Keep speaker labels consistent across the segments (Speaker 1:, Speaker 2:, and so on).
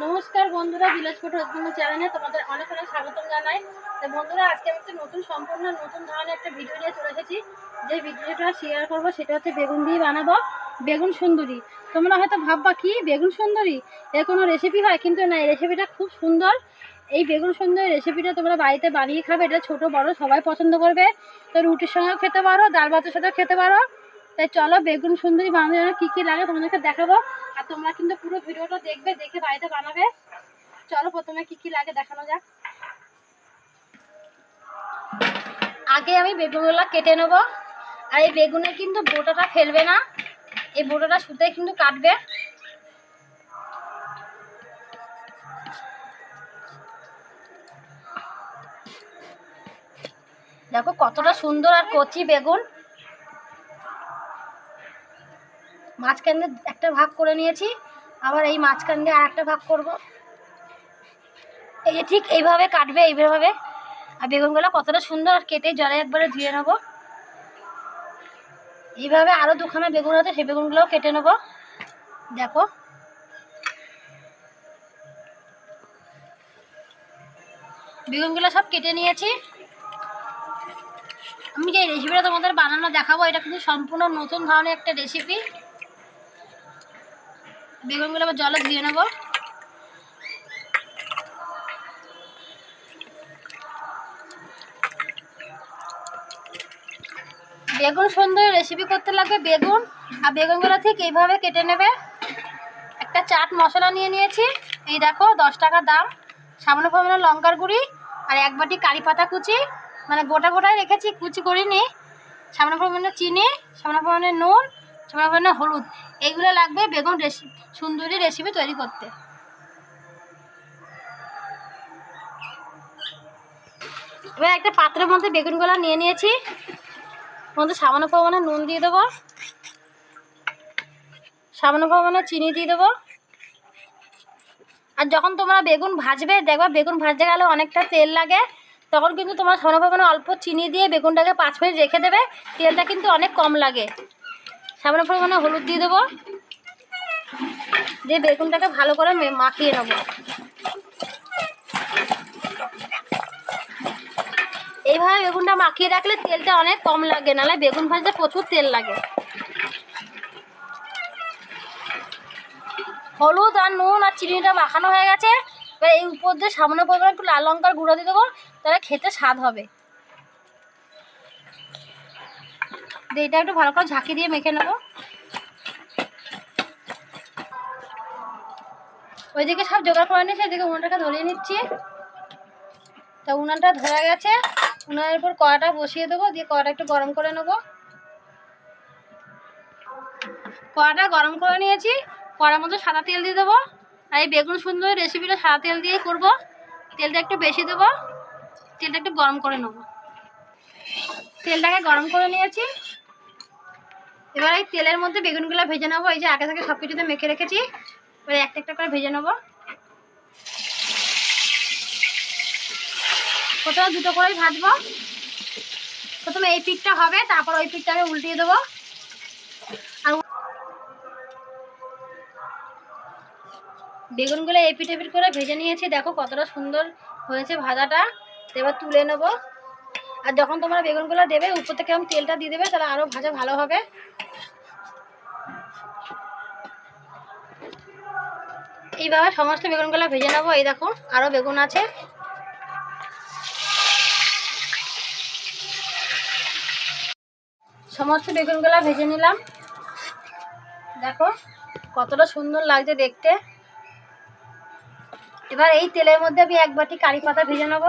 Speaker 1: নমস্কার বন্ধুরা, village food চ্যানেলে তোমাদের অনেক অনেক স্বাগতম জানাই। তো বন্ধুরা, আজকে আমি একটা সম্পূর্ণ নতুন ধরনের একটা ভিডিও নিয়ে চলে এসেছি। যে ভিডিওটা শেয়ার করবো সেটা হচ্ছে বেগুন দিয়ে বানাবো বেগুন সুন্দরী। তোমরা হয়তো ভাববা কি বেগুন সুন্দরী, এর কোনো রেসিপি হয়, কিন্তু না, এই রেসিপিটা খুব সুন্দর। এই বেগুন সুন্দরী রেসিপিটা তোমরা বাড়িতে বানিয়ে খাবে, এটা ছোট বড় সবাই পছন্দ করবে। তো রুটির সঙ্গেও খেতে পারো, ডাল ভাতের সাথেও খেতে পারো। তাই চলো বেগুন সুন্দরী বানানোর জন্য কী কী লাগে তোমাদেরকে দেখাবো, আর তোমরা কিন্তু পুরো ভিডিওটা দেখবে, দেখে বাড়িতে বানাবে। চলো প্রথমে কি কি লাগে দেখানো যাক। আগে আমি বেগুনগুলো কেটে নেব। আর এই বেগুনে কিন্তু বোটাটা ফেলবে না, এই বোটাটা সুতে কিন্তু কাটবে। দেখো কতটা সুন্দর আর কচি বেগুন। মাঝখান দিয়ে একটা ভাগ করে নিয়েছি, আবার এই মাঝখান দিয়ে আর একটা ভাগ করব। এই যে ঠিক এইভাবে কাটবে, এইভাবে। আর বেগুনগুলো কতটা সুন্দর, আর কেটে জলে একবারে ধুয়ে নেব। এইভাবে আরও দুখানা বেগুন আছে, সেই বেগুনগুলোও কেটে নেব। দেখো বেগুনগুলো সব কেটে নিয়েছি। আমি যে রেসিপিটা তোমাদের বানানো দেখাবো, এটা কিন্তু সম্পূর্ণ নতুন ধরনের একটা রেসিপি। বেগুনগুলো আবার জলে ধুয়ে নেব। বেগুন সুন্দর রেসিপি করতে লাগবে বেগুন, আর বেগুনগুলো ঠিক এইভাবে কেটে নেবে। একটা চাট মশলা নিয়ে নিয়েছি, এই দেখো 10 টাকা দাম। সামান্য পরিমাণে লঙ্কার গুঁড়ি, আর এক বাটি কারি পাতা কুচি, মানে গোটা গোটাই রেখেছি, কুচি করিনি। সামান্য পরিমাণে চিনি, সামান্য পরিমাণে নুন, সামান্য পরিমাণে হলুদ। এইগুলো লাগবে বেগুন সুন্দরী রেসিপি তৈরি করতে। এবার একটা পাত্রের মধ্যে বেগুনগুলো নিয়ে নিয়েছি, মধ্যে সামান্য পরিমাণে নুন দিয়ে দেবো, সামান্য পরিমাণে চিনি দিয়ে দেবো। আর যখন তোমরা বেগুন ভাজবে, দেখবা বেগুন ভাজতে গেলে অনেকটা তেল লাগে, তখন কিন্তু তোমার সামান্য পরিমাণে অল্প চিনি দিয়ে বেগুনটাকে 5 মিনিট রেখে দেবে, তেলটা কিন্তু অনেক কম লাগে। সামান্য পরিমাণে হলুদ দিয়ে দেবো, দিয়ে বেগুনটাকে ভালো করে মাখিয়ে নেবো। এইভাবে বেগুনটা মাখিয়ে রাখলে তেলটা অনেক কম লাগে, নাহলে বেগুন ভাজতে প্রচুর তেল লাগে। হলুদ আর নুন আর চিনিটা মাখানো হয়ে গেছে। এবার এই উপর দিয়ে সামান্য পরিমাণে একটু লাল লঙ্কার গুঁড়ো দিয়ে দেবো, তাহলে খেতে স্বাদ হবে। এটা একটু ভালো করে ঝাঁকি দিয়ে মেখে নেবো। ওইদিকে সব জোগাড় করে নিচ্ছি, এদিকে উনুনটাকে ধরিয়ে নিচ্ছি। তা উনুনটা ধরে গেছে, উনুনের উপর কড়াটা বসিয়ে দেবো, দিয়ে কড়াটা একটু গরম করে নেবো। কড়াটা গরম করে নিয়েছি, কড়ার মধ্যে সাদা তেল দিয়ে দেবো। আর এই বেগুন সুন্দর রেসিপিটা সাদা তেল দিয়েই করবো। তেলটা একটু বেশি দেবো, তেলটা একটু গরম করে নেবো। তেলটাকে গরম করে নিয়েছি, এবার এই তেলের মধ্যে বেগুনগুলো ভেজে নেবো। এই যে আগে থেকে সব কিছুতে মেখে রেখেছি, এবার একটা একটা করে ভেজে নেবো। প্রথমে দুটো করেই ভাজবো। প্রথমে এই পিঠটা হবে, তারপর ওই পিঠটাকে উল্টিয়ে দেবো। আর বেগুনগুলো এই পিঠ এপিঠ করে ভেজে নিয়েছি, দেখো কতটা সুন্দর হয়েছে ভাজাটা। এবার তুলে নেবো। আর যখন তোমরা বেগুনগুলো দেবে, উপর থেকে আমি তেলটা দিয়ে দেবে, তাহলে আরও ভাজা ভালো হবে। এইভাবে সমস্ত বেগুনগুলো ভেজে নেবো। এই দেখো আরও বেগুন আছে। সমস্ত বেগুনগুলো ভেজে নিলাম, দেখো কতটা সুন্দর লাগছে দেখতে। এবার এই তেলের মধ্যে আমি এক বাটি কারি পাতা ভেজে নেব।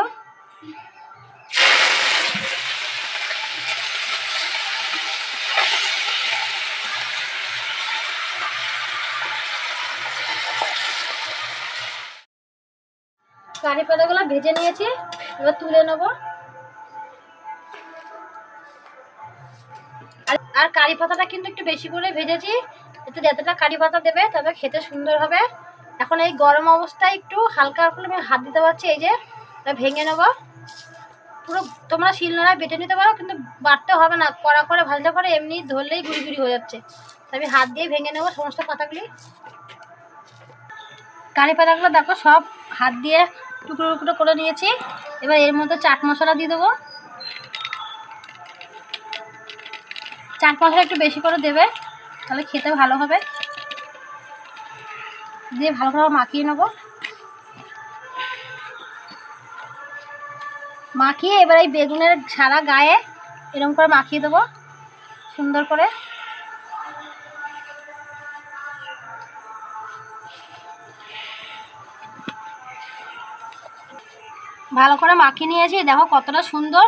Speaker 1: কারি পাতাগুলো ভেজে নিয়েছি, এবার তুলে নেব। আর কারি পাতাটা কিন্তু একটু বেশি করে ভেজেছি, এতে যতটা কারি পাতা দেবে তবে খেতে সুন্দর হবে। এখন এই গরম অবস্থায় একটু হালকা করে আমি হাত দিতে পারছি, এই যে ভেঙে নেব। পুরো তোমরা শিলনোড়ায় বেটে নিতে পারো, কিন্তু বাটতে হবে না, কড়া করে ভাজতে পারে, এমনি ধরলেই গুঁড়ি গুঁড়ি হয়ে যাচ্ছে। তো আমি হাত দিয়ে ভেঙে নেব সমস্ত পাতাগুলি। কারি পাতাগুলো দেখো সব হাত দিয়ে টুকরো টুকরো করে নিয়েছি। এবার এর মধ্যে চাট মশলা দিয়ে দেবো। চাট মশলা একটু বেশি করে দেবে, তাহলে খেতে ভালো হবে। দিয়ে ভালো করে মাখিয়ে নেবো। মাখিয়ে এবার এই বেগুনের সারা গায়ে এরকম করে মাখিয়ে দেবো সুন্দর করে। ভালো করে মাখিয়ে নিয়েছি, দেখো কতটা সুন্দর।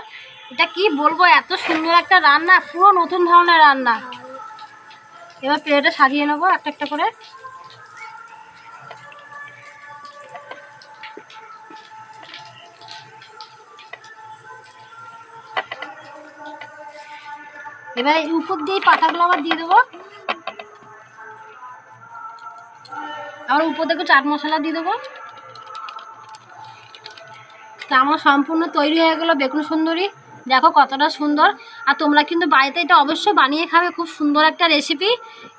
Speaker 1: এটা কি বলবো, এত সুন্দর একটা রান্না, পুরো নতুন ধরনের রান্না। এবার প্লেটে সাজিয়ে নেবো একটা একটা করে। এবার এই উপর দিয়ে পাতাগুলো আবার দিয়ে দেবো। আবার উপর থেকে চাট মশলা দিয়ে দেবো। তা আমার সম্পূর্ণ তৈরি হয়ে গেলো বেগুন সুন্দরী। দেখো কতটা সুন্দর। আর তোমরা কিন্তু বাড়িতে এটা অবশ্যই বানিয়ে খাবে, খুব সুন্দর একটা রেসিপি।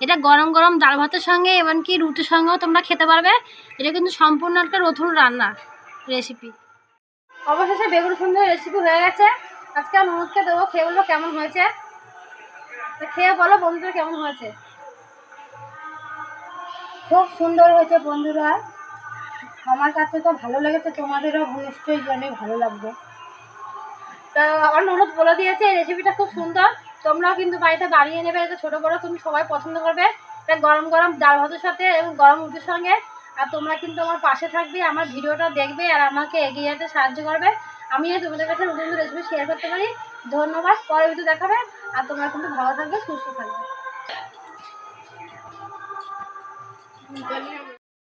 Speaker 1: এটা গরম গরম ডাল ভাতের সঙ্গে এমনকি রুটির সঙ্গেও তোমরা খেতে পারবে। এটা কিন্তু সম্পূর্ণ একটা নতুন রান্না রেসিপি। অবশেষে বেগুন সুন্দর রেসিপি হয়ে গেছে। আজকে আমি ননদকে দেবো, খেয়ে বলবো কেমন হয়েছে। খেয়ে বলো বন্ধুরা কেমন হয়েছে। খুব সুন্দর হয়েছে বন্ধুরা, আমার কাছে তো ভালো লেগেছে, তোমাদেরও নিশ্চয়ই জানি ভালো লাগবে। তা আমার ননদ বলে দিয়েছে এই রেসিপিটা খুব সুন্দর, তোমরাও কিন্তু বাড়িতে বানিয়ে নেবে। এটা ছোটো বড়ো তুমি সবাই পছন্দ করবে। এটা গরম গরম ডাল ভাতের সাথে এবং গরম রুটির সঙ্গে। আর তোমরা কিন্তু আমার পাশে থাকবে, আমার ভিডিওটা দেখবে আর আমাকে এগিয়ে যেতে সাহায্য করবে। আমিও তোমাদের কাছে নতুন নতুন রেসিপি শেয়ার করতে পারি। ধন্যবাদ, পরে ভিডিও দেখাবে। আর তোমরা কিন্তু ভালো থাকবে, সুস্থ থাকবে।